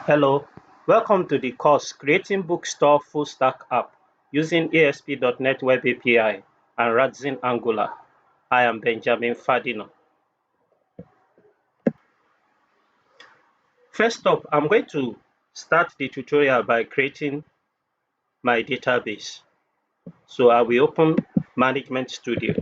Hello, welcome to the course Creating Bookstore Full Stack App using ASP.NET Web API and Radzen Angular. I am Benjamin Fadino. First up, I'm going to start the tutorial by creating my database. So I will open Management Studio.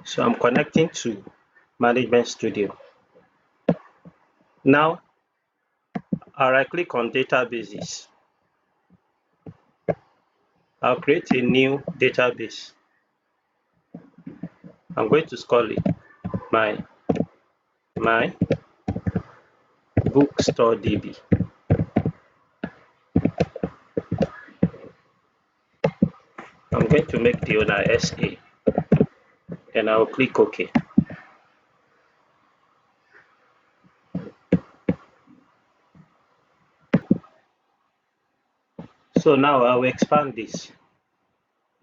So I'm connecting to Management Studio. Now, I'll right click on Databases. I'll create a new database. I'm going to call it my bookstore DB. I'm going to make the owner SA, and I'll click OK. So now I will expand this.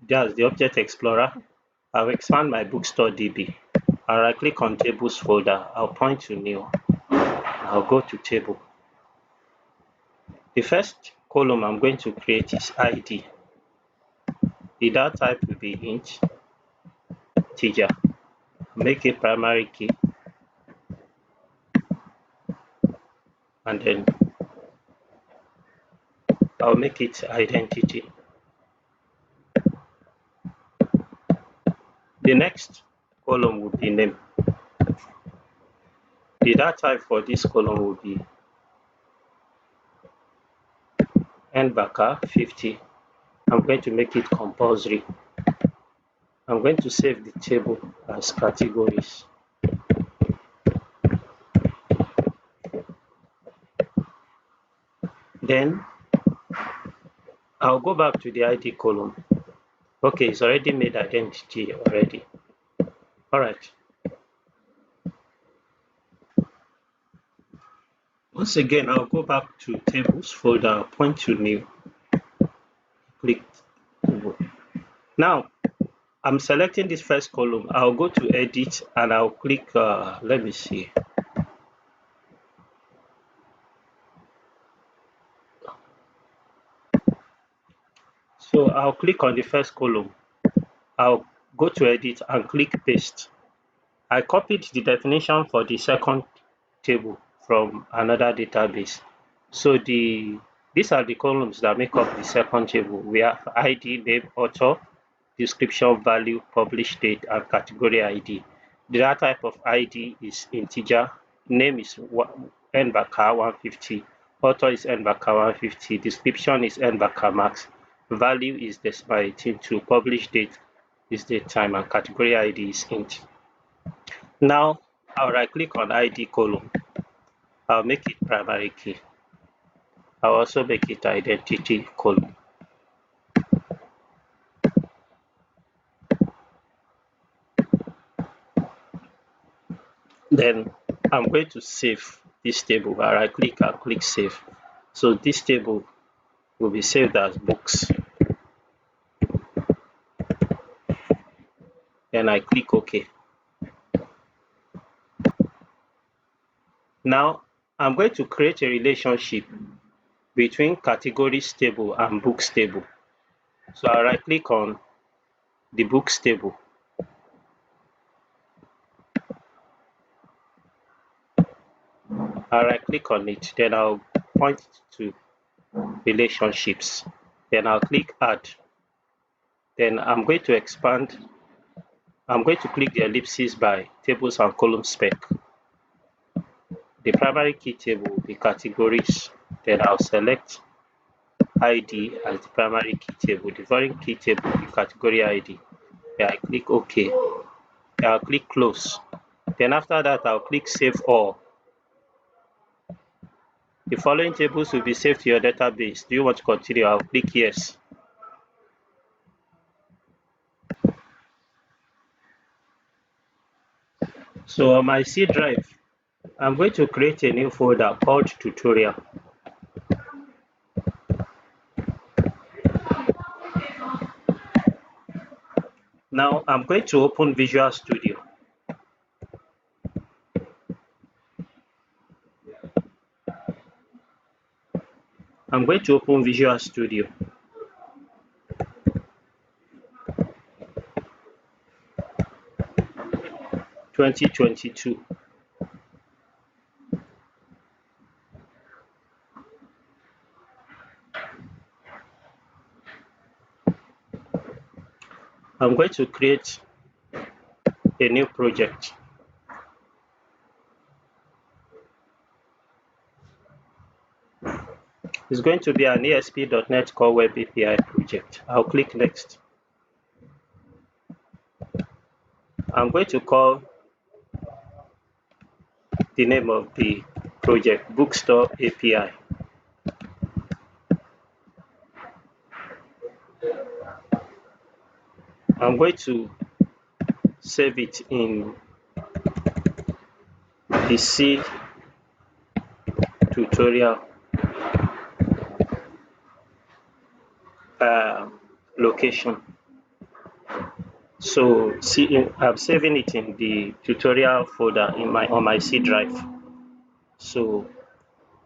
That's the Object Explorer. I will expand my bookstore DB. I'll right click on Tables folder. I'll point to New. I'll go to Table. The first column I'm going to create is ID. The data type will be integer. Make a primary key, and then I'll make it identity. The next column will be name. The data type for this column will be NBACA50. I'm going to make it compulsory. I'm going to save the table as categories. Then I'll go back to the ID column. Okay, it's already made identity already. All right. Once again, I'll go back to tables folder, point to new, click. Now, I'm selecting this first column. I'll go to edit and I'll click, let me see. So I'll click on the first column. I'll go to edit and click paste. I copied the definition for the second table from another database. So these are the columns that make up the second table. We have ID, name, author, description, value, published date, and category ID. The data type of ID is integer, name is NBACA150, author is NBACA150, description is NBACA max, value is decimal 18.2, published date is date time, and category ID is int. Now I'll right click on ID column. I'll make it primary key. I'll also make it identity column. Then I'm going to save this table. I right click and click save. So this table will be saved as books. Then I click OK. Now I'm going to create a relationship between categories table and books table. So I right click on the books table. I right click on it, then I'll point to relationships, then I'll click add. Then I'm going to expand. I'm going to click the ellipsis by tables and columns spec. The primary key table will be categories. Then I'll select ID as the primary key table. The foreign key table will be category ID. Then I click OK. Then I'll click close. Then after that, I'll click save all. The following tables will be saved to your database. Do you want to continue? I'll click yes. So on my C drive, I'm going to create a new folder called tutorial. Now I'm going to open Visual Studio. I'm going to open Visual Studio. (2022). I'm going to create a new project. It's going to be an ASP.NET Core Web API project. I'll click Next. I'm going to call the name of the project Bookstore API. I'm going to save it in the C tutorial location. So I'm saving it in the tutorial folder on my C drive. So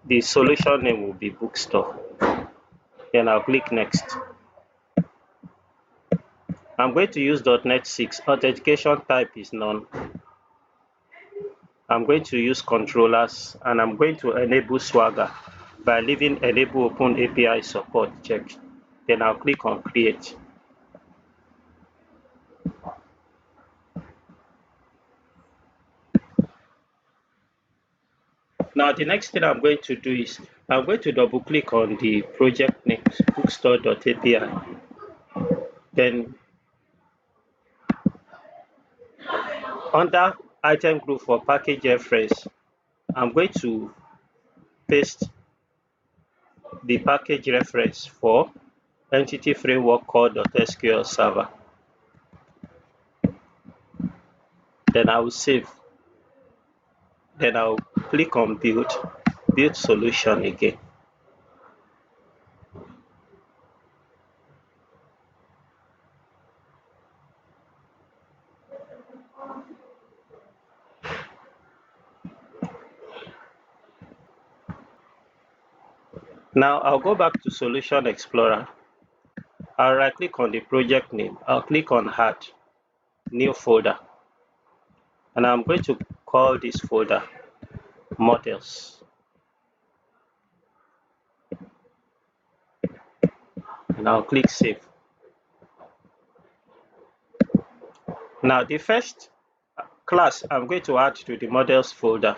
the solution name will be Bookstore. Then I'll click Next. I'm going to use .NET 6. Authentication type is none. I'm going to use controllers, and I'm going to enable Swagger by leaving Enable Open API Support checked. Then I'll click on Create. Now the next thing I'm going to do is I'm going to double click on the project name bookstore.api. Then under item group for package reference, I'm going to paste the package reference for entity framework call.sql server. Then I will save. Then I'll click on build solution again. Now I'll go back to Solution Explorer. I'll right click on the project name. I'll click on Add New Folder. And I'm going to call this folder Models. And I'll click Save. Now the first class I'm going to add to the Models folder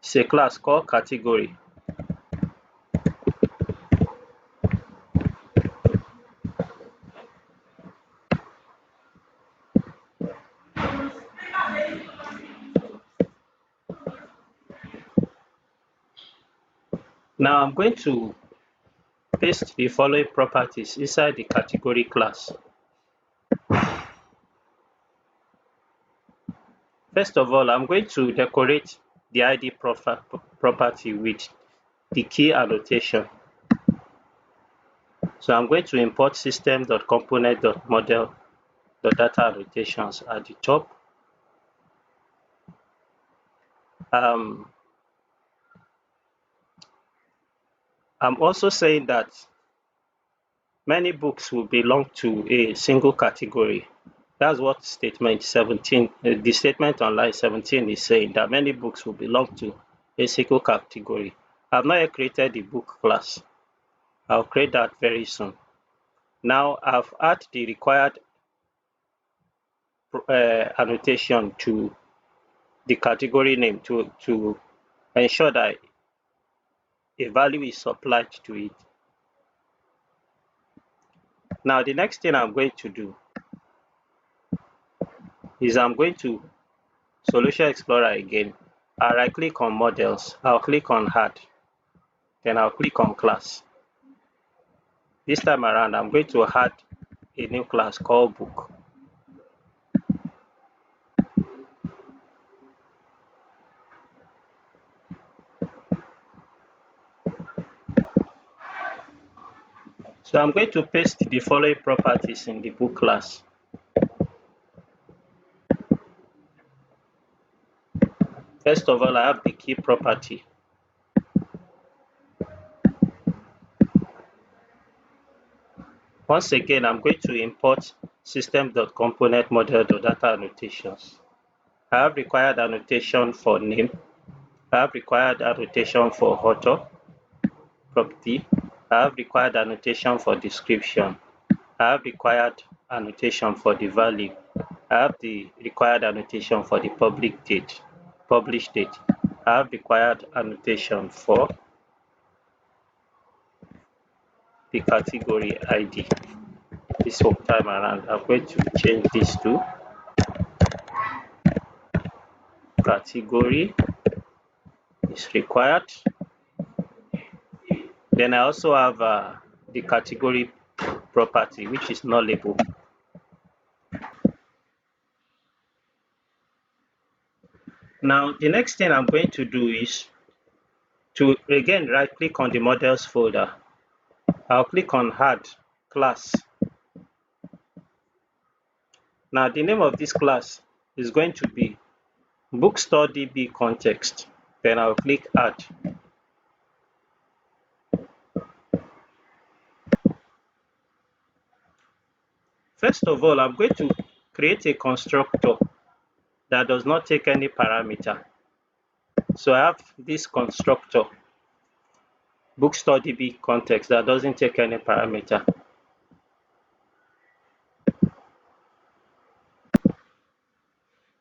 is a class called Category. Now I'm going to paste the following properties inside the category class. First of all, I'm going to decorate the ID property with the key annotation. So I'm going to import system.component.model.data annotations at the top. I'm also saying that many books will belong to a single category. That's what statement 17, the statement on line 17 is saying, that many books will belong to a single category. I've not yet created the book class. I'll create that very soon. Now I've added the required annotation to the category name to ensure that a value is supplied to it. Now the next thing I'm going to do is I'm going to Solution Explorer again. I'll right click on Models. I'll click on Add. Then I'll click on Class. This time around, I'm going to add a new class called Book. So I'm going to paste the following properties in the book class. First of all, I have the key property. Once again, I'm going to import system.component.model.data annotations. I have required annotation for name. I have required annotation for author property. I have required annotation for description. I have required annotation for the value. I have the required annotation for the published date. I have required annotation for the category ID. This whole time around, I'm going to change this to category is required. Then I also have the category property, which is nullable. Now, the next thing I'm going to do is to again right click on the models folder. I'll click on add class. Now, the name of this class is going to be bookstore DB context. Then I'll click add. First of all, I'm going to create a constructor that does not take any parameter. So I have this constructor, bookstore DB context, that doesn't take any parameter.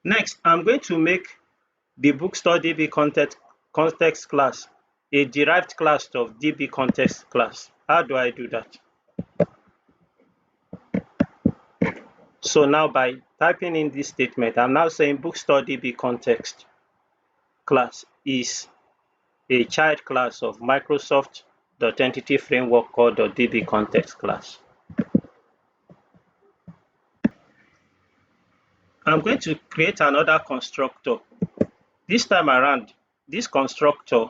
Next, I'm going to make the bookstore DB context class a derived class of DB context class. How do I do that? So now by typing in this statement, I'm now saying bookstore DB context class is a child class of Microsoft.entity framework called .db context class. I'm going to create another constructor. This time around, this constructor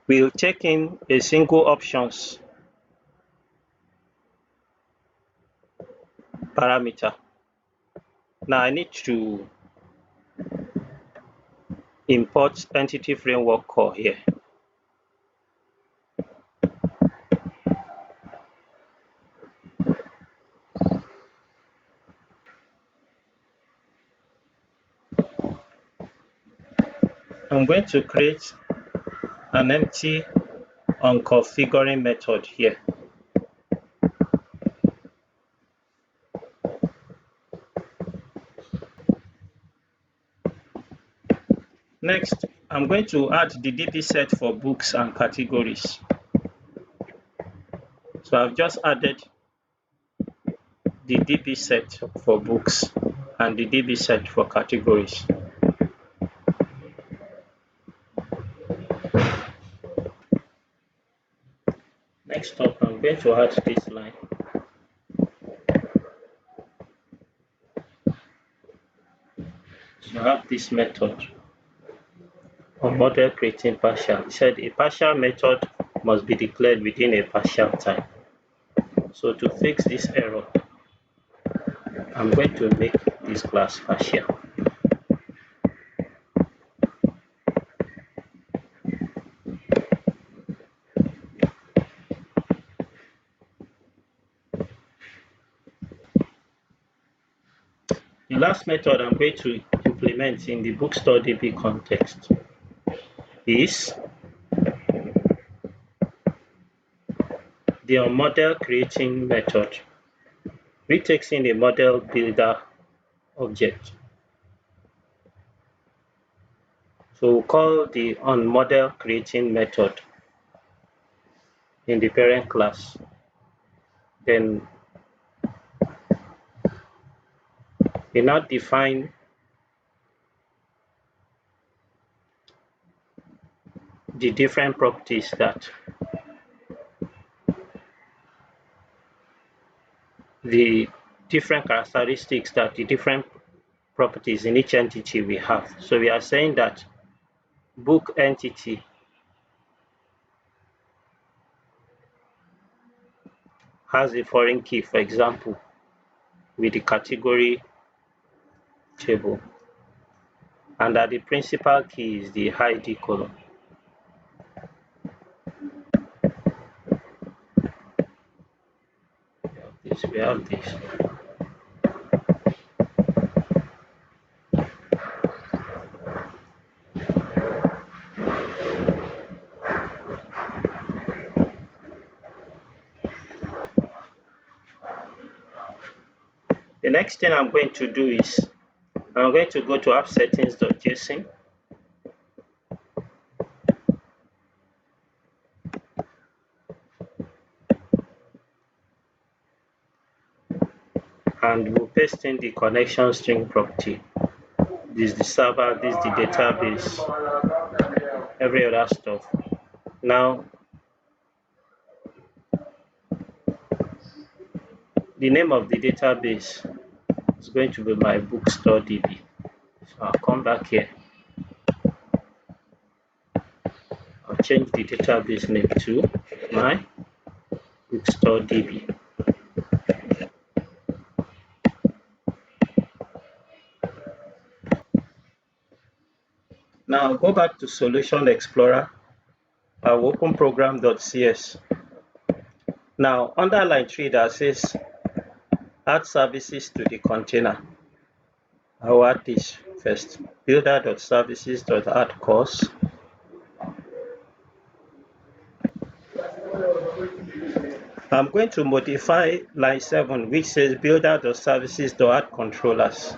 will take in a single options parameter. Now I need to import entity framework core here. I'm going to create an empty unconfiguring method here. Next, I'm going to add the DB set for books and categories. So I've just added the DB set for books and the DB set for categories. Next up, I'm going to add this line. So I have this method on model creating partial. It said a partial method must be declared within a partial time. So to fix this error, I'm going to make this class partial. The last method I'm going to implement in the bookstore DB context is the model creating method, which takes in a model builder object. So we'll call the onModel creating method in the parent class. Then we now define the different properties that the different characteristics that the different properties in each entity we have. So we are saying that book entity has a foreign key, for example, with the category table, and that the principal key is the ID column. We have this. The next thing I'm going to do is I'm going to go to app settings.json. And we'll paste in the connection string property. This is the server, this is the database, every other stuff. Now, the name of the database is going to be my bookstore DB. So I'll come back here. I'll change the database name to my bookstore DB. Now I'll go back to Solution Explorer. I'll open program.cs. Now under line 3 that says add services to the container. I'll add this first. Builder.services.add course. I'm going to modify line 7, which says builder.services.add controllers.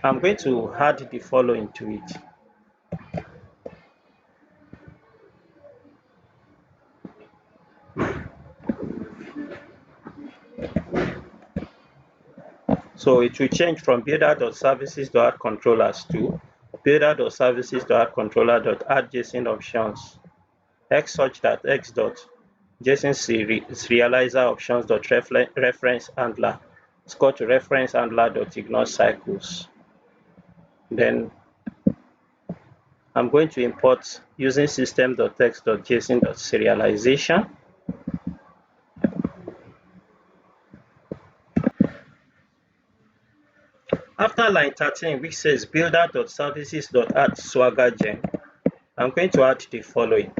I'm going to add the following to it. So it will change from builder.services.add controllers to builder.services.add controller.add options x such that x.json serializer options.reference handler is equal to reference handler.ignore cycles. Then I'm going to import using system.text.json.serialization. After line 13, which says builder.services.add swagger gem, I'm going to add the following.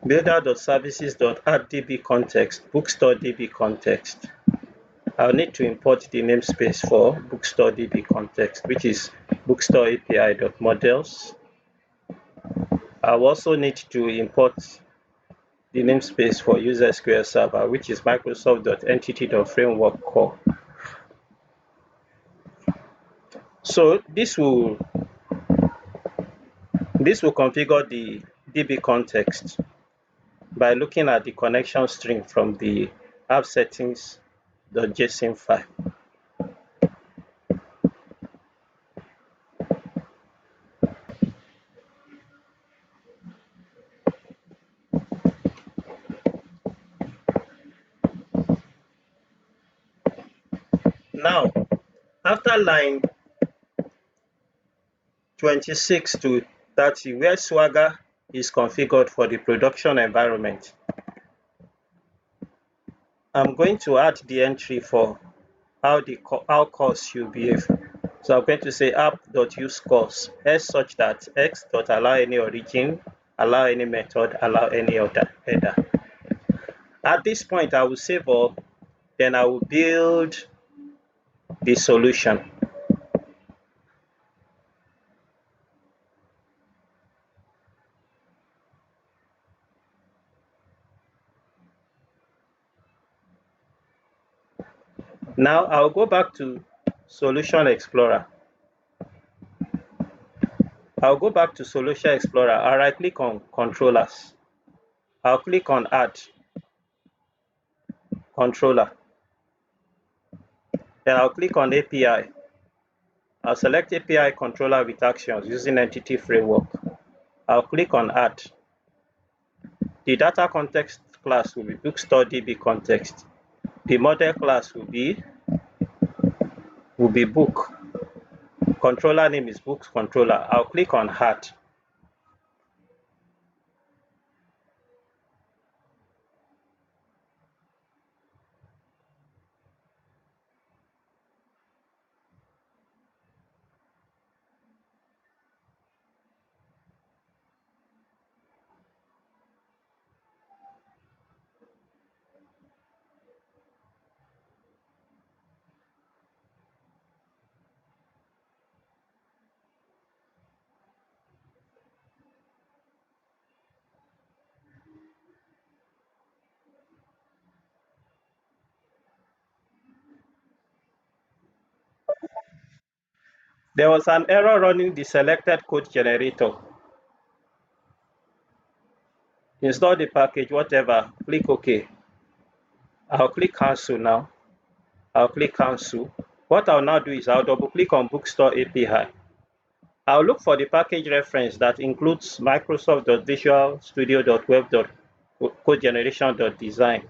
Builder.services.add db context, bookstore db context. I'll need to import the namespace for bookstore db context, which is bookstore api.models. I'll also need to import the namespace for user SQL server, which is microsoft.entity.framework core. So this will configure the db context by looking at the connection string from the app settings.json file. Now, after line 26 to 30, where Swagger is configured for the production environment, I'm going to add the entry for how course should behave. So I'm going to say app.useCourse s such that x.allow any origin, allow any method, allow any other header. At this point, I will save all, then I will build the solution. Now I'll go back to Solution Explorer. I'll go back to Solution Explorer. I'll right click on controllers. I'll click on add controller. Then I'll click on API. I'll select API controller with actions using entity framework. I'll click on add. The data context class will be bookstore db context. The model class will be book. Controller name is books controller. I'll click on add. There was an error running the selected code generator. Install the package, whatever, click OK. I'll click cancel now. I'll click cancel. What I'll now do is I'll double click on Bookstore API. I'll look for the package reference that includes Microsoft.visual-studio.web.codegeneration.design.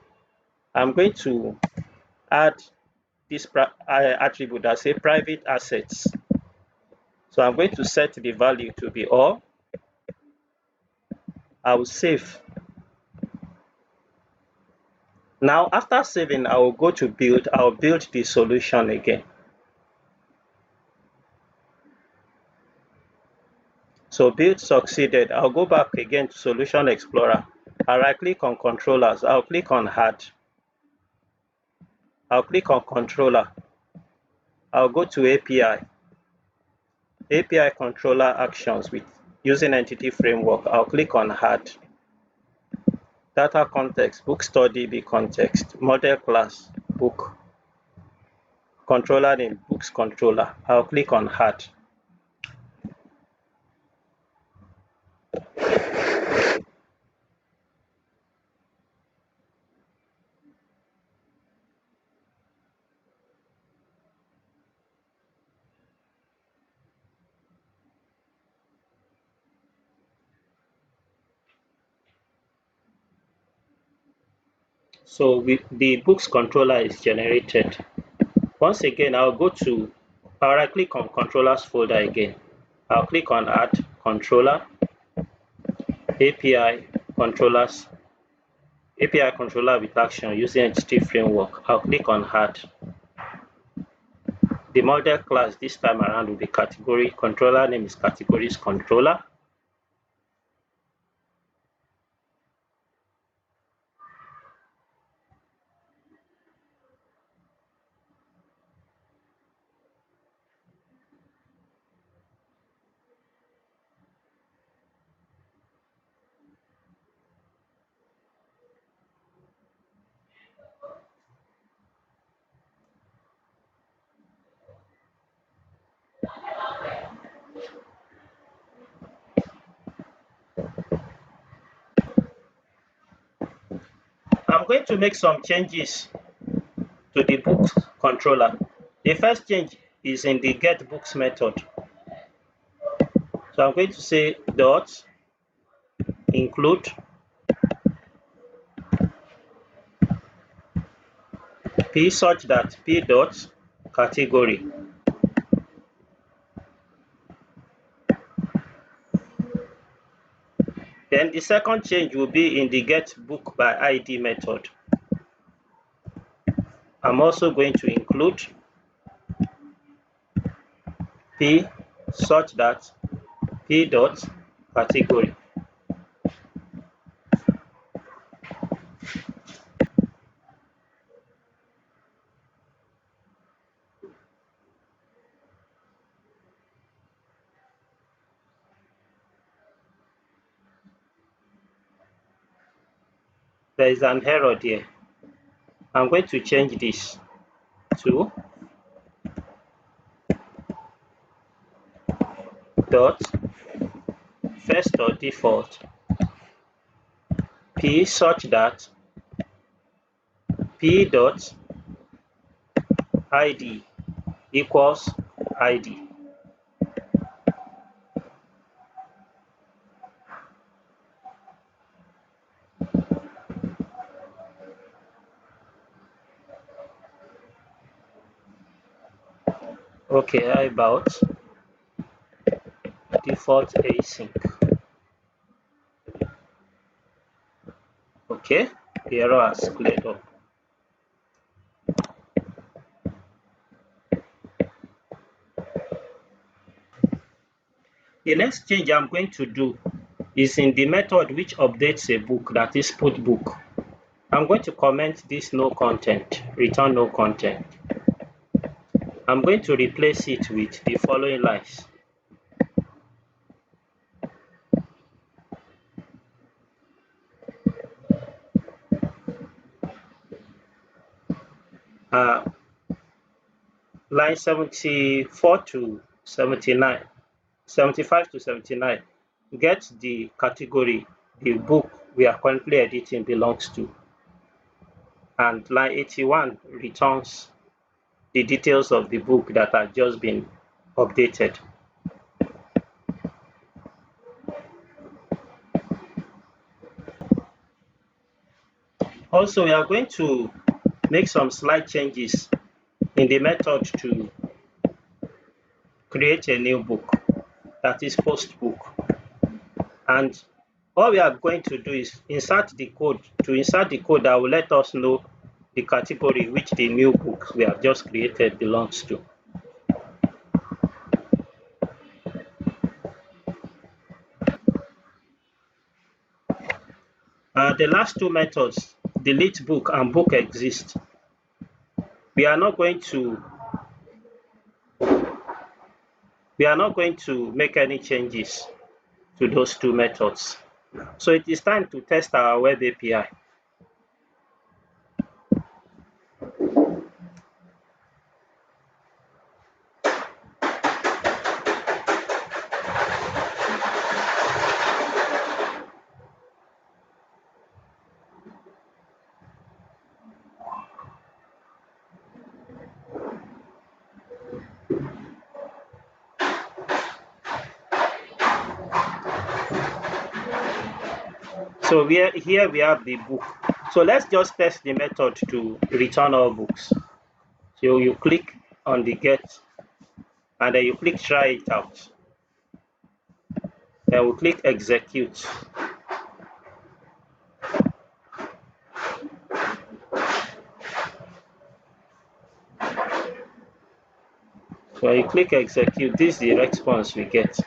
I'm going to add this attribute that say private assets. So I'm going to set the value to be all. I will save. Now, after saving, I will go to build. I'll build the solution again. So build succeeded. I'll go back again to Solution Explorer. I'll right click on controllers. I'll click on add. I'll click on controller. I'll go to API. API controller actions with using entity framework. I'll click on add. Data context, bookstore DB context, model class, book. Controller name, books controller. I'll click on add. So the books controller is generated. Once again, I'll right click on controllers folder again. I'll click on add controller, API controllers, API controller with action using entity framework. I'll click on add. The model class this time around will be category. Controller name is categories controller. I'm going to make some changes to the books controller. The first change is in the get books method. So I'm going to say dot include p such that p dot category. Then the second change will be in the get book by ID method. I'm also going to include p such that p dot category. There is an error there. I'm going to change this to dot first or default p such that p dot id equals id. Okay, how about default async? Okay, the error has cleared up. The next change I'm going to do is in the method which updates a book, that is put book. I'm going to comment this no content, return no content. I'm going to replace it with the following lines. Line 74 to 79, 75 to 79. Get the category the book we are currently editing belongs to. And line 81 returns the details of the book that have just been updated. Also, we are going to make some slight changes in the method to create a new book, that is post book. And all we are going to do is insert the code. To insert the code that will let us know the category which the new book we have just created belongs to. The last two methods, delete book and book exist. We are not going to make any changes to those two methods. So it is time to test our web API. So here we have the book. So let's just test the method to return all books. So you click on the get and then you click try it out. Then we click execute. So you click execute, this is the response we get.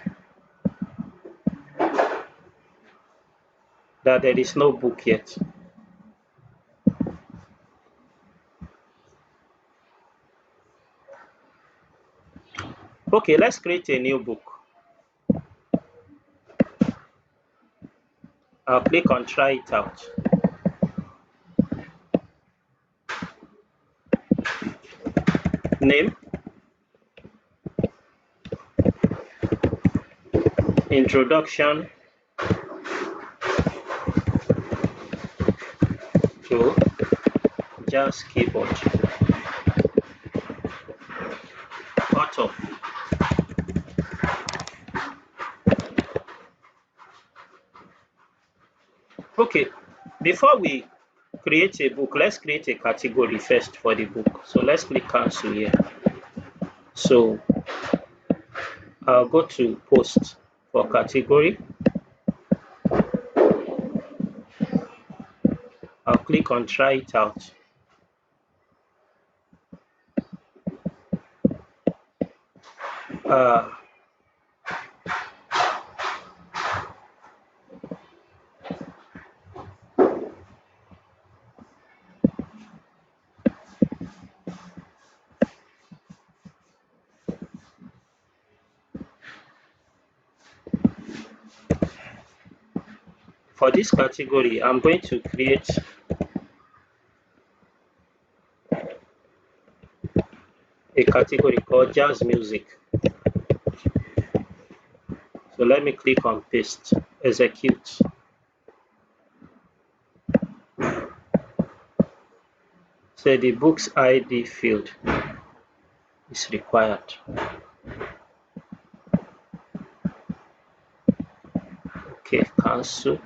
That there is no book yet. Okay, let's create a new book. I'll click on try it out. Name, introduction to Jazz Keyboard. Author. Okay, before we create a book, let's create a category first for the book. So let's click cancel here. So I'll go to post for category. I'll click on try it out. For this category, I'm going to create a category called jazz music. So let me click on paste, execute. So the book's ID field is required. Okay, cancel.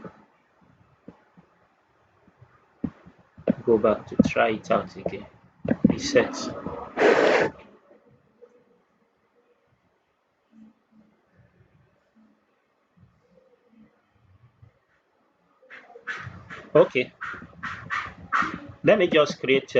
Go back to try it out again. Reset. Okay. Let me just create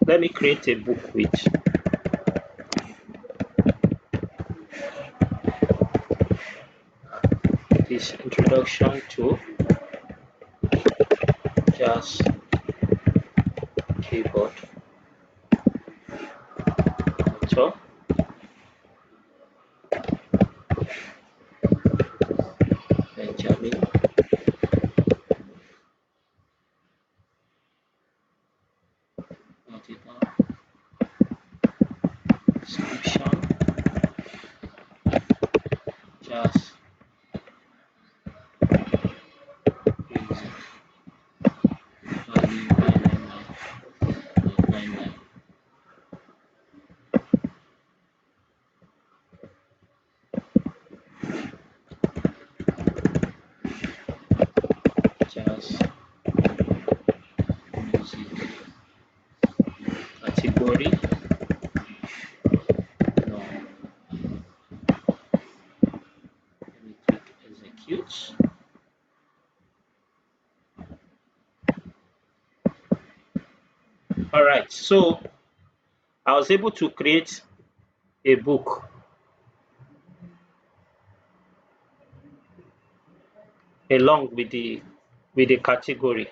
let me create a book with this introduction to jazz keyboard. So All right, so I was able to create a book along with the category.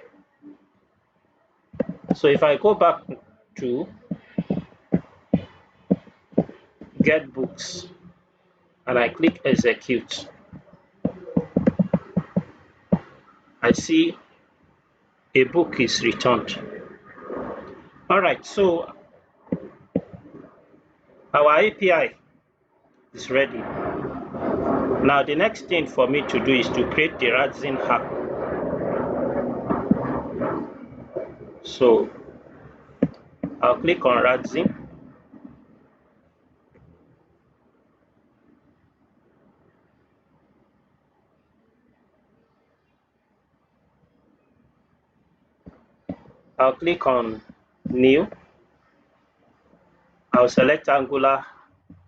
So if I go back to get books and I click execute, I see a book is returned. All right, so our API is ready. Now the next thing for me to do is to create the Radzen app. So I'll click on Radzen. I'll click on new. I'll select Angular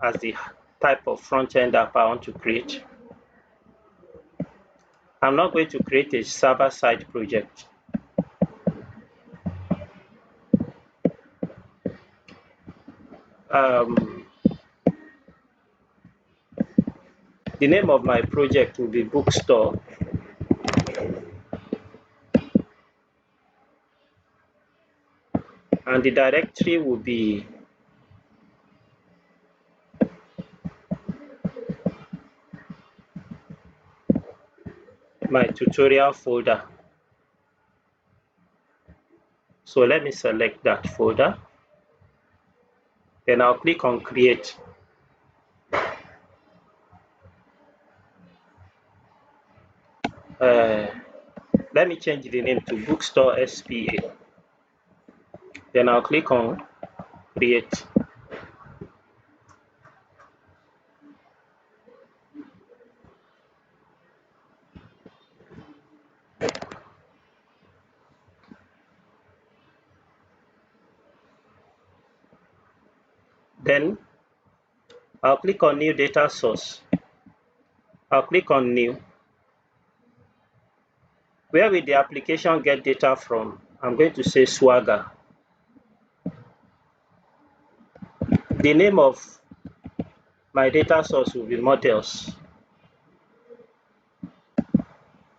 as the type of front-end app I want to create. I'm not going to create a server-side project. The name of my project will be Bookstore. And the directory will be my tutorial folder. So let me select that folder. Then I'll click on create. Let me change the name to Bookstore SPA. Then I'll click on create. Then I'll click on new data source. I'll click on new. Where will the application get data from? I'm going to say Swagger. The name of my data source will be models.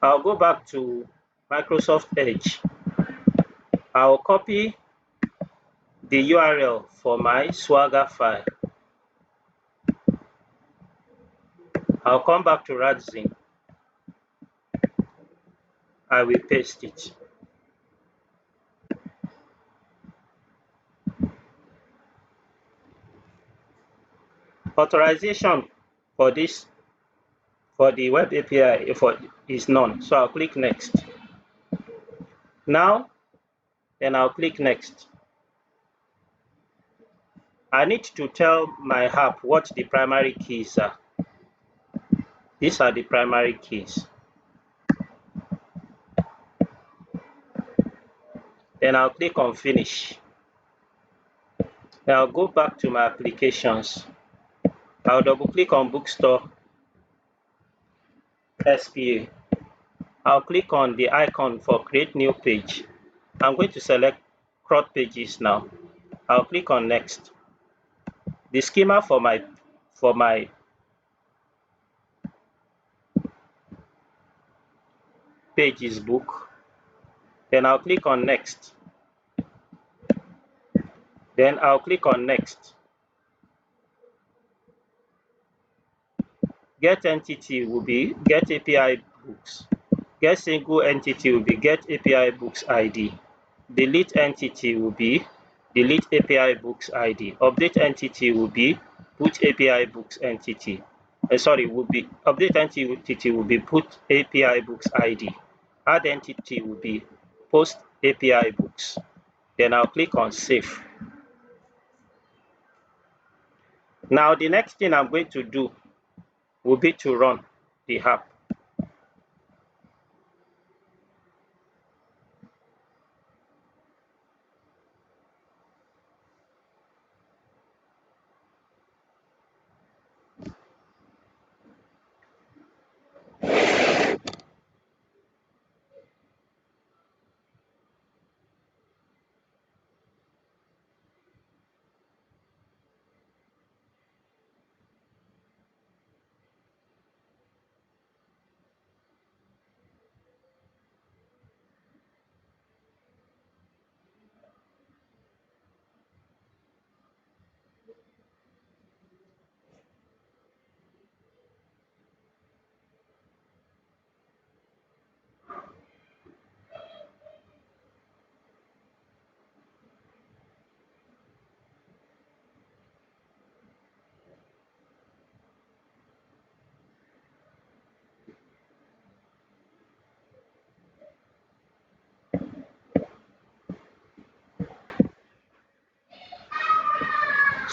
I'll go back to Microsoft Edge. I'll copy the URL for my Swagger file. I'll come back to Radzen. I will paste it. Authorization for this, for the web API is none. So I'll click next. Now, then I'll click next. I need to tell my app what the primary keys are. These are the primary keys. Then I'll click on finish. Then I'll go back to my applications. I'll double click on Bookstore SPA. I'll click on the icon for create new page. I'm going to select Crud pages now. I'll click on next. The schema for my page is book. Then I'll click on next. Then I'll click on next. Get entity will be get API books. Get single entity will be get API books ID. Delete entity will be delete API books ID. Update entity will be put API books entity. Will be update entity will be put API books ID. Add entity will be post API books. Then I'll click on save. Now the next thing I'm going to do will be to run the app.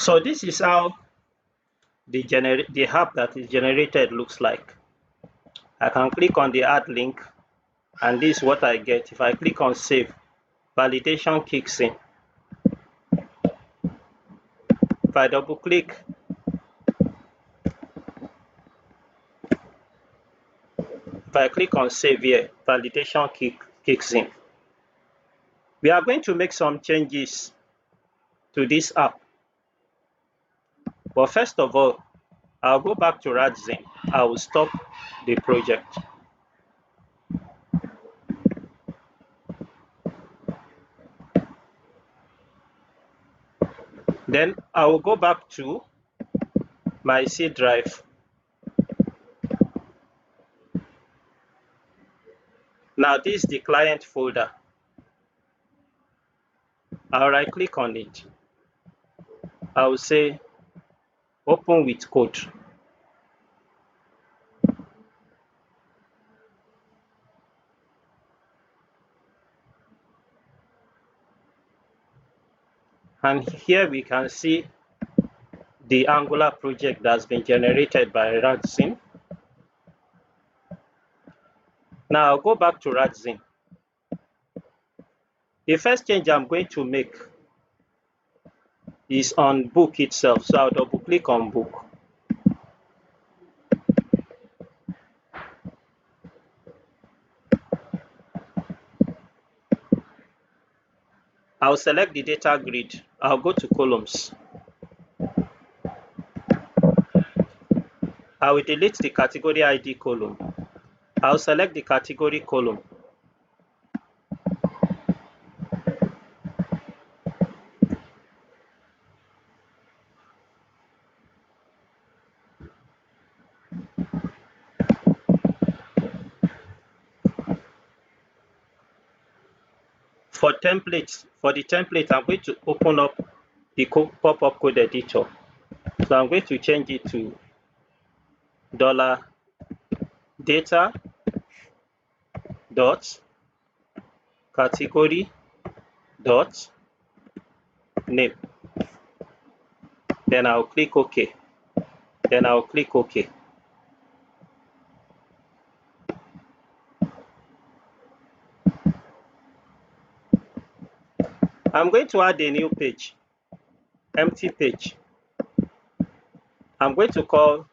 So this is how the app that is generated looks like. I can click on the add link, and this is what I get. If I click on save, validation kicks in. If I double click, if I click on save here, validation kicks in. We are going to make some changes to this app. But first of all, I'll go back to Radzen. I will stop the project. Then I will go back to my C drive. Now this is the client folder. I'll right click on it. I will say open with code. And here we can see the Angular project that's been generated by Radzen. Now I'll go back to Radzen. The first change I'm going to make is on book itself. So I'll double click on book. I'll select the data grid. I'll go to columns. I will delete the category ID column. I'll select the category column. For the template, I'm going to open up the pop-up code editor. So I'm going to change it to $data dot category dot name. Then I'll click OK. Then I'll click OK. I'm going to add a new page, empty page. I'm going to call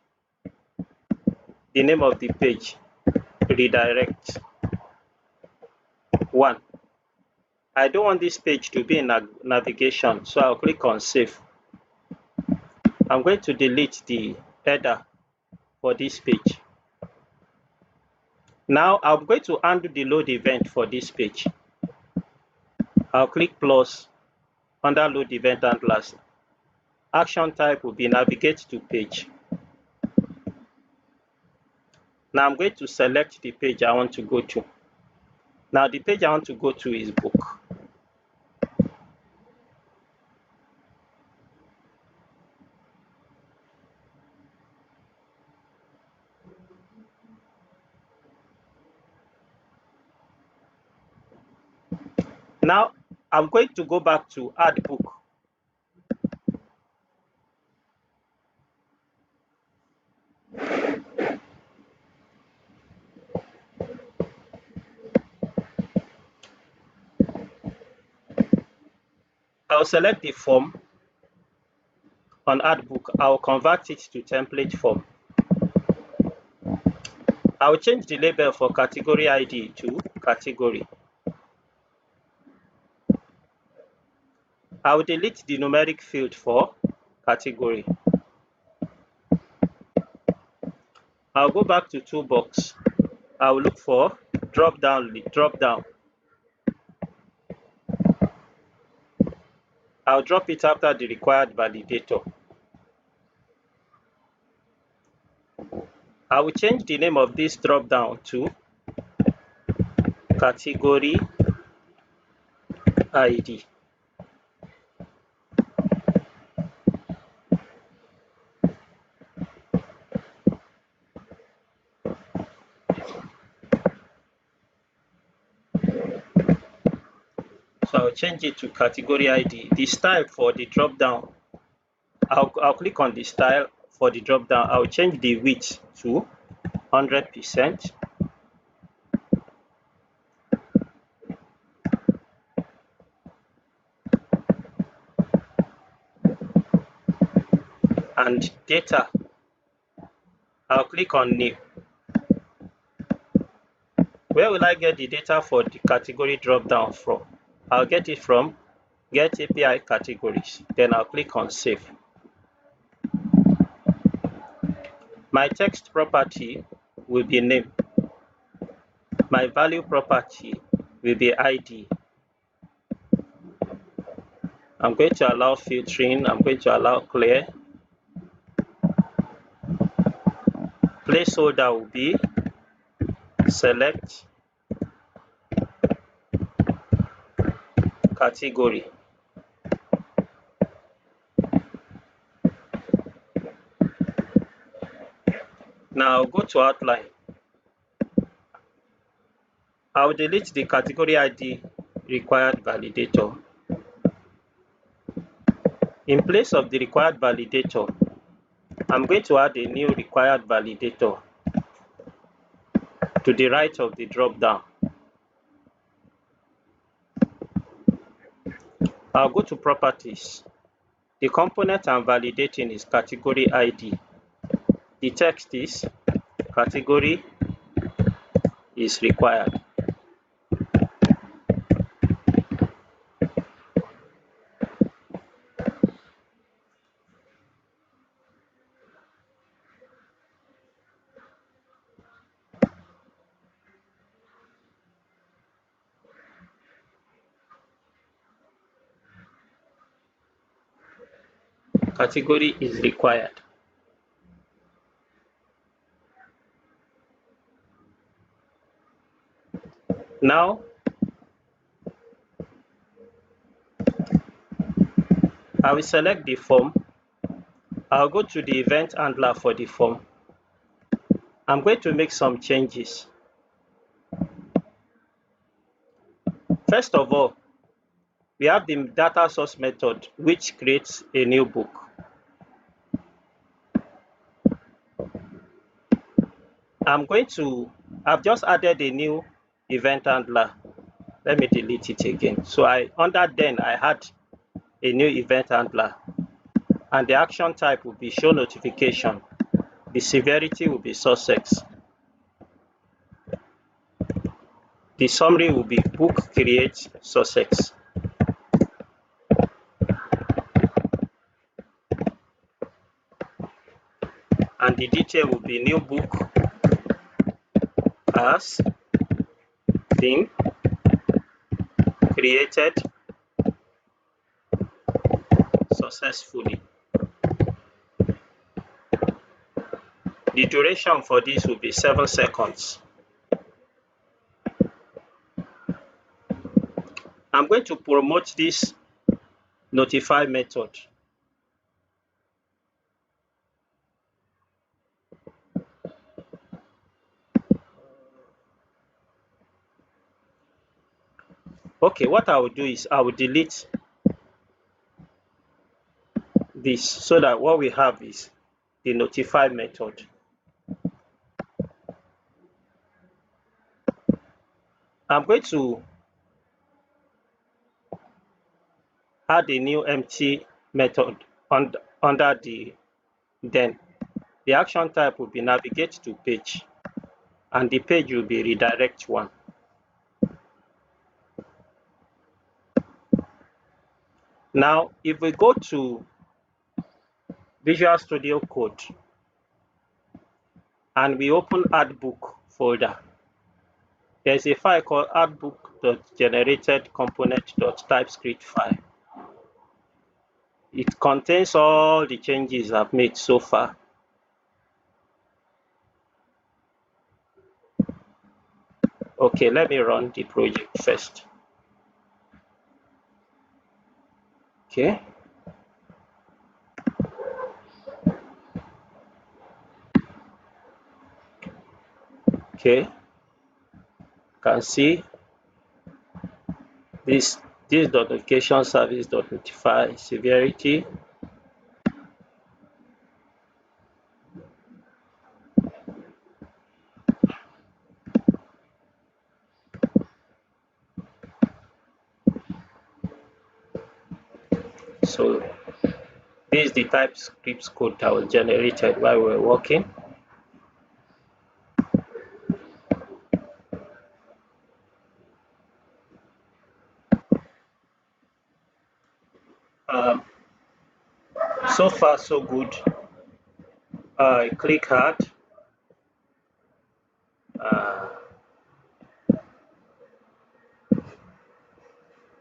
the name of the page redirect 1. I don't want this page to be in navigation, so I'll click on save. I'm going to delete the header for this page. Now I'm going to undo the load event for this page. I'll click plus under load event handlers. Action type will be navigate to page. Now I'm going to select the page I want to go to. Now the page I want to go to is book. Now I'm going to go back to add book. I'll select the form. On add book, I'll convert it to template form. I'll change the label for category ID to category. I'll delete the numeric field for category. I'll go back to toolbox. I'll look for drop down. I'll drop it after the required validator. I will change the name of this drop down to category ID. So I'll change it to category ID. The style for the drop down I'll click on the style for the drop down. I'll change the width to 100%. And data, I'll click on new. Where will I get the data for the category drop down from? I'll get it from get API categories. Then I'll click on save. My text property will be name. My value property will be ID. I'm going to allow filtering. I'm going to allow clear. Placeholder will be select category. Now I'll go to outline. I'll delete the category ID required validator. In place of the required validator, I'm going to add a new required validator to the right of the drop down. I'll go to properties. The component I'm validating is category ID. The text is category is required. Category is required. Now, I will select the form. I'll go to the event handler for the form. I'm going to make some changes. First of all, we have the data source method, which creates a new book. I've just added a new event handler. Let me delete it again. So under then I had a new event handler, and the action type will be show notification. The severity will be Sussex. The summary will be book create Sussex. And the detail will be new book has been created successfully. The duration for this will be 7 seconds. I'm going to promote this notify method. Okay, what I will do is I will delete this so that what we have is the notify method. I'm going to add a new empty method under the then. The action type will be navigate to page, and the page will be redirect one. Now, if we go to Visual Studio Code and we open Artbook folder, there's a file called artbook.generatedComponent.typescript file. It contains all the changes I've made so far. Okay, let me run the project first. Okay. Okay. You can see this notification service notify severity. So this is the TypeScript code that was generated while we were working. So far so good. I click hard.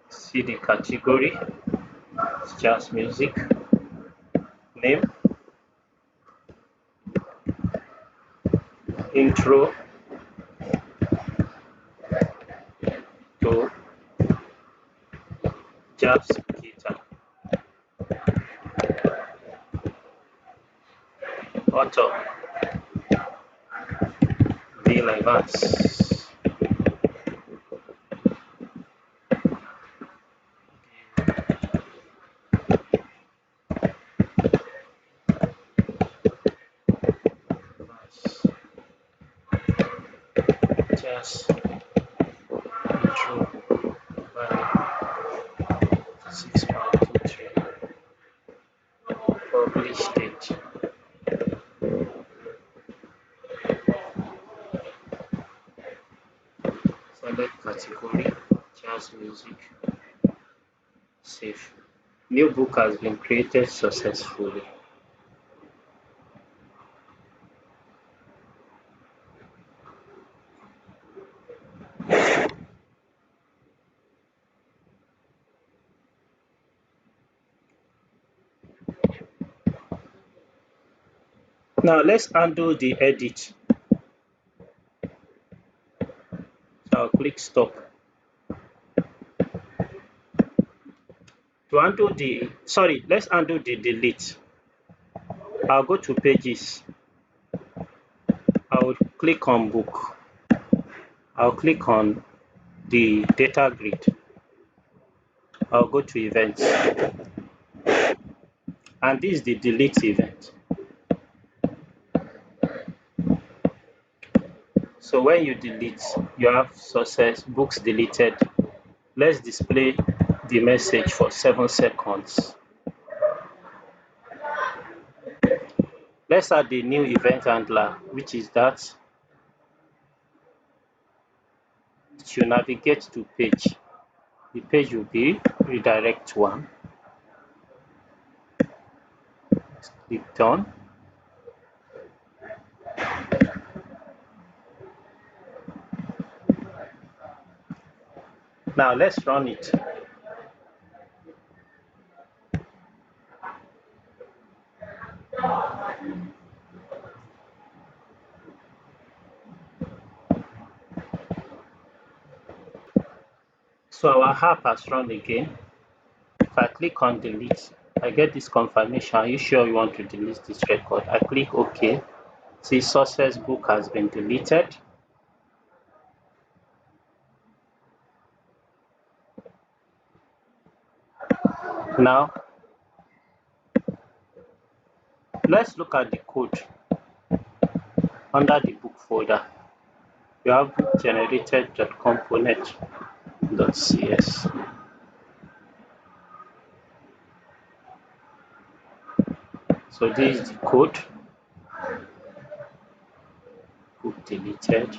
See the category, it's jazz music. Name, intro to jazz guitar. Author, Bill Evans. Jazz intro by 6.23. Published date. Select category, jazz music. Save. New book has been created successfully. Now let's undo the edit. So I'll click stop. To undo the, let's undo the delete. I'll go to pages. I'll click on book. I'll click on the data grid. I'll go to events. And this is the delete event. So when you delete, you have success, books deleted. Let's display the message for 7 seconds. Let's add the new event handler, which is that it should navigate to page. The page will be redirect one. Click done. Now let's run it. So our app has run again. If I click on delete, I get this confirmation. Are you sure you want to delete this record? I click OK. See, success book has been deleted. Now, let's look at the code under the book folder. You have book generated.component.cs. So this is the code. Book deleted.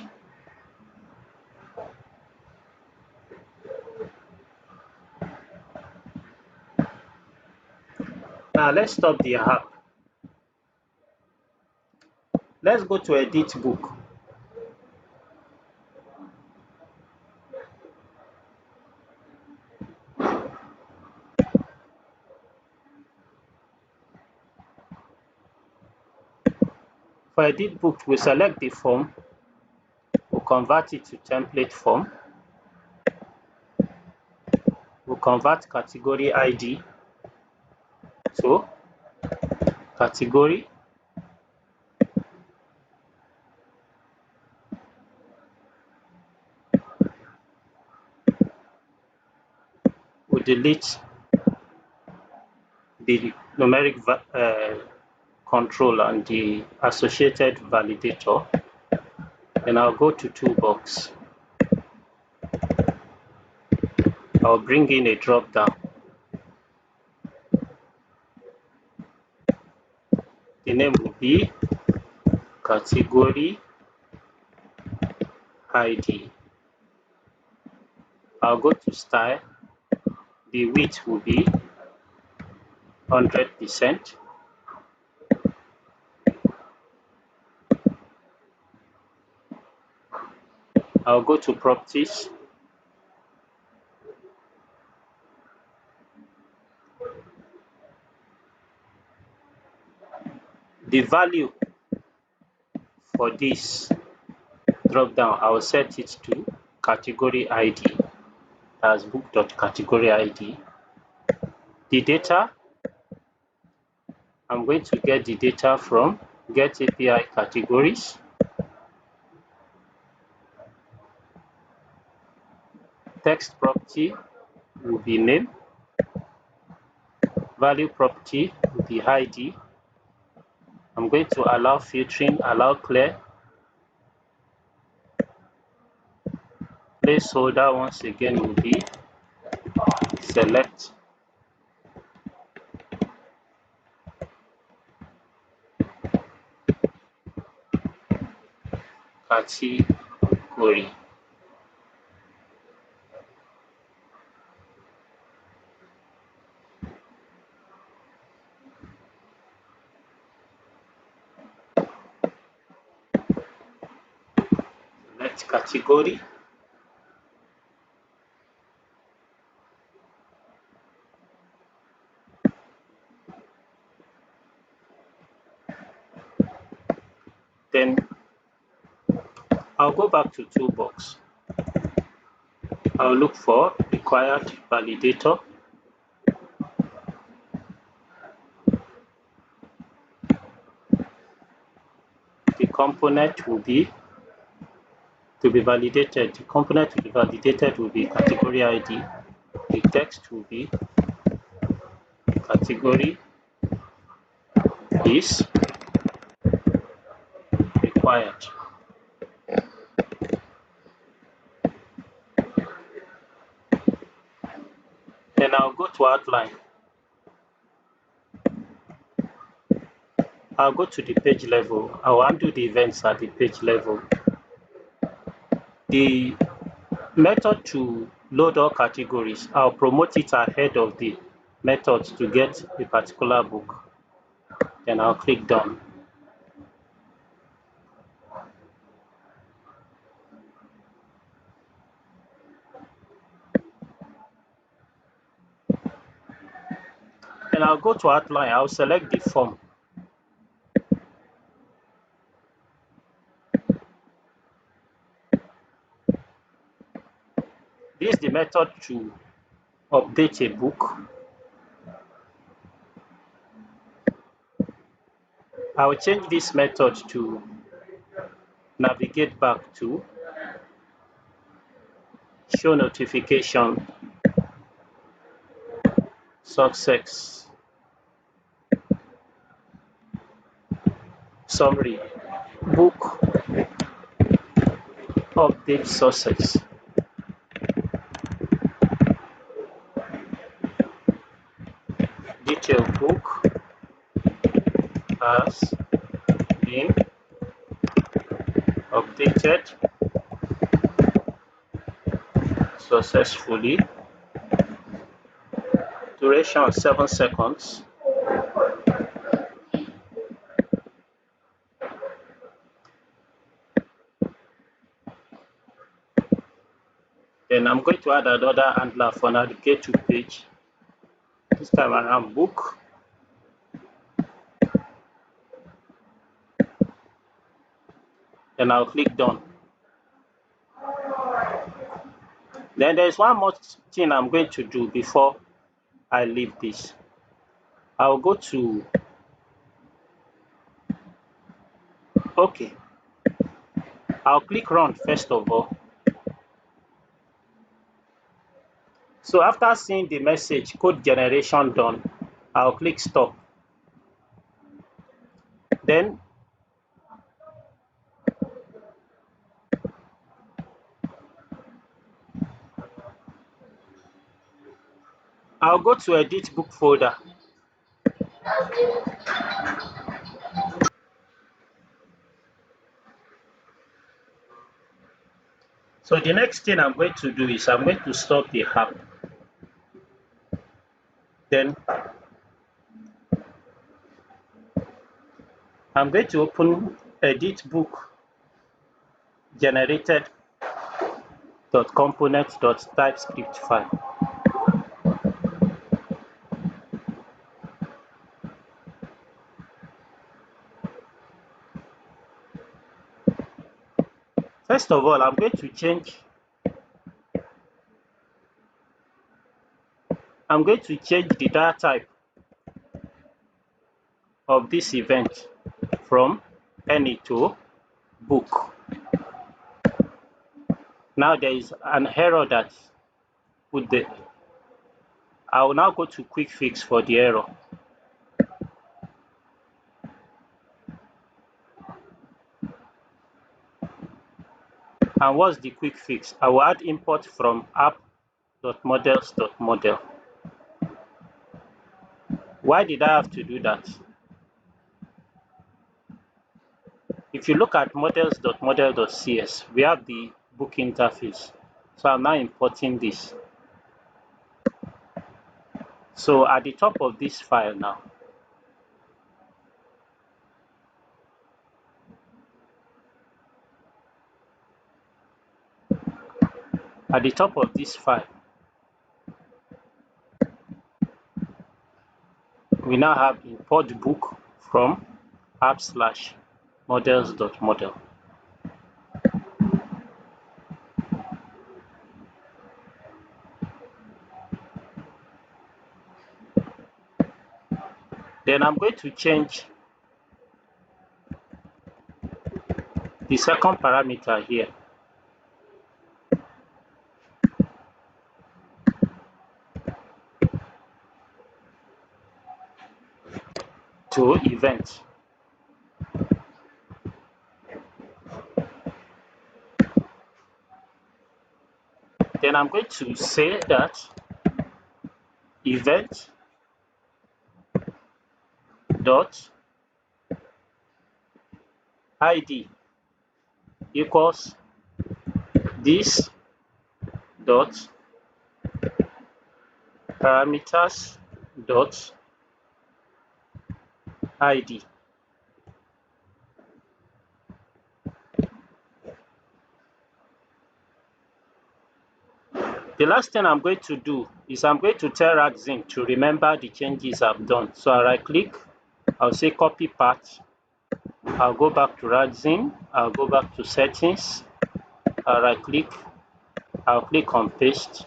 Now let's stop the app. Let's go to edit book. For edit book, we select the form. We'll convert it to template form. We'll convert category ID to category. We'll delete the numeric control and the associated validator. Then I'll go to toolbox. I'll bring in a drop down. The name will be category ID. I'll go to style. The width will be 100%. I'll go to properties. The value for this drop down, I will set it to category ID as book.category ID. The data, I'm going to get the data from get API categories. Text property will be name. Value property will be ID. I'm going to allow filtering, allow clear. Placeholder once again will be select. Category. Select category. Then I'll go back to toolbox. I'll look for required validator. The component will be to be validated. The component to be validated will be category ID. The text will be category is required. Then I'll go to outline. I'll go to the page level. I'll undo the events at the page level. The method to load all categories, I'll promote it ahead of the method to get a particular book. Then I'll click done. Then I'll go to outline. I'll select the form. This is the method to update a book. I will change this method to navigate back to show notification success summary book update success. Detail book has been updated successfully. Duration 7 seconds. Then I'm going to add another handler for navigate to page. This time around book. Then I'll click done. Then there's one more thing I'm going to do before I leave this. I'll go to OK. I'll click run first of all. So after seeing the message code generation done, I'll click stop. Then I'll go to edit book folder. So the next thing I'm going to do is I'm going to stop the app. Then I'm going to open edit book generated .component.typescript file. First of all, I'm going to change the data type of this event from any to book. Now there is an error that put the. I will now go to quick fix for the error. And what's the quick fix? I will add import from app.models.model. Why did I have to do that? If you look at models.model.cs, we have the book interface. So I'm now importing this. So at the top of this file now, at the top of this file, we now have import book from app/models.model. Then I'm going to change the second parameter here to event. Then I'm going to say that event dot id equals this dot parameters dot id. The last thing I'm going to do is I'm going to tell Radzen to remember the changes I've done. So I right click, I'll say copy path, I'll go back to Radzen, I'll go back to settings, I'll right click, I'll click on paste.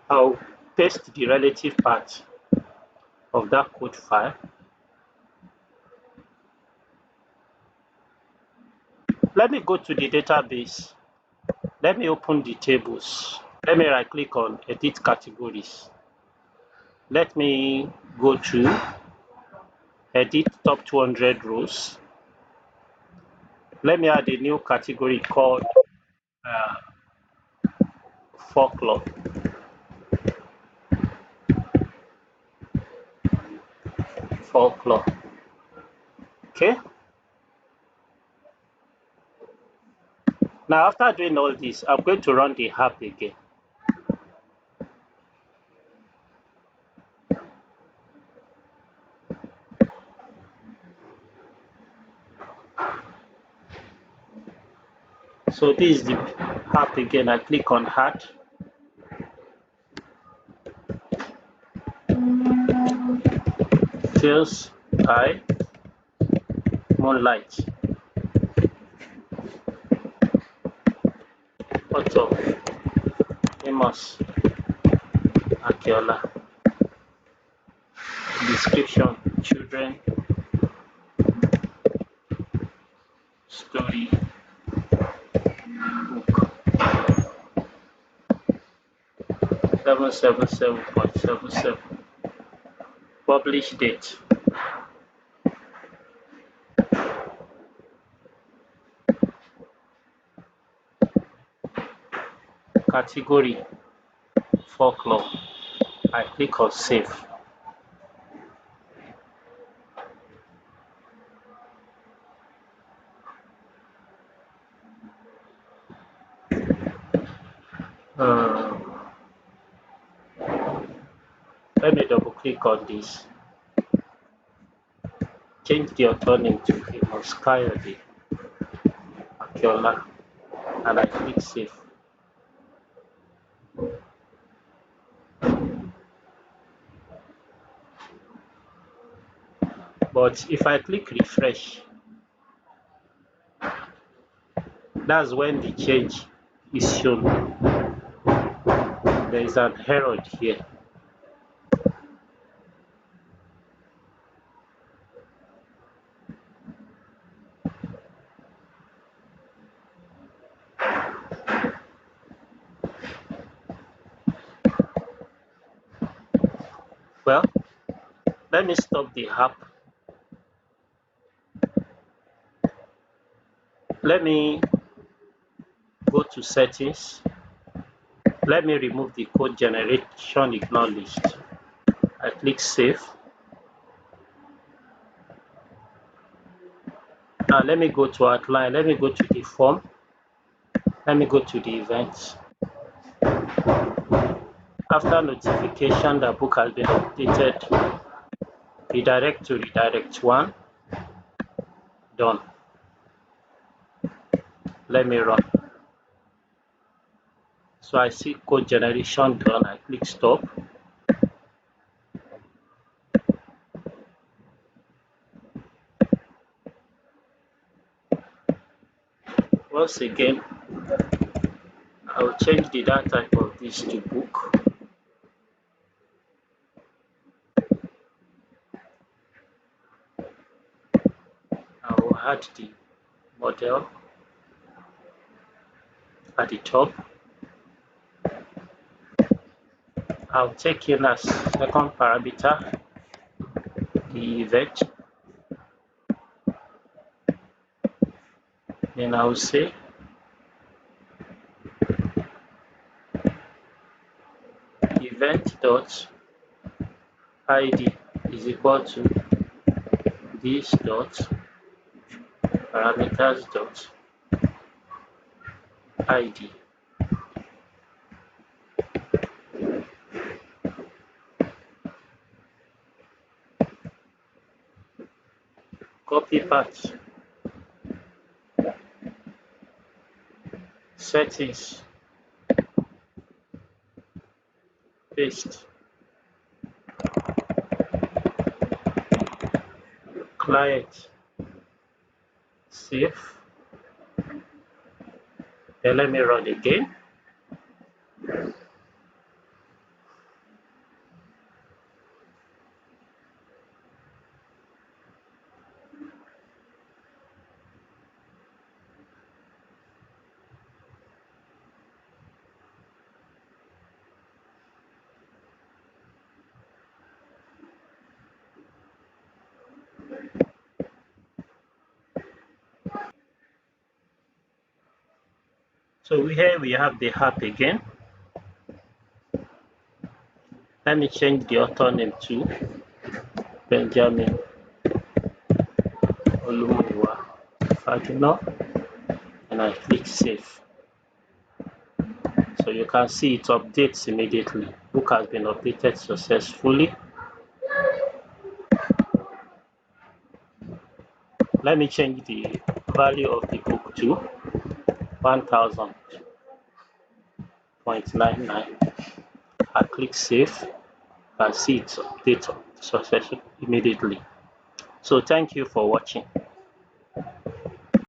I'll paste the relative path of that code file. Let me go to the database. Let me open the tables. Let me right click on edit categories. Let me go to edit top 200 rows. Let me add a new category called folklore. Folklore. Okay. Now after doing all this, I'm going to run the app again. So this is the app again. I click on add. Feels by moonlight. Author Amos Akiola. Description: children story book. 777.77. Publish date. Category: folklore. I click on save. me double click on this, change the author name to Amos Kayode Akiola, and I click save. But if I click refresh, that's when the change is shown. There is an error here. Well, let me stop the app. Let me go to settings. Let me remove the code generation ignore list. I click save. Now let me go to outline. Let me go to the form. Let me go to the events. After notification, the book has been updated. Redirect to redirect 1. Done. Let me run. So I see code generation done. I click stop. Once again, I will change the data type of this to book. I will add the model at the top. I'll take in as second parameter the event. Then I will say event dot id is equal to this dot parameters dot id. Copy path. Settings. Paste. Client. Save. Then let me run again. So here we have the app again. Let me change the author name to Benjamin Olumuyiwa Fagino, and I click save. So you can see it updates immediately. Book has been updated successfully. Let me change the value of the book to 1000.99. I click save. You can see it updates successfully immediately. So thank you for watching.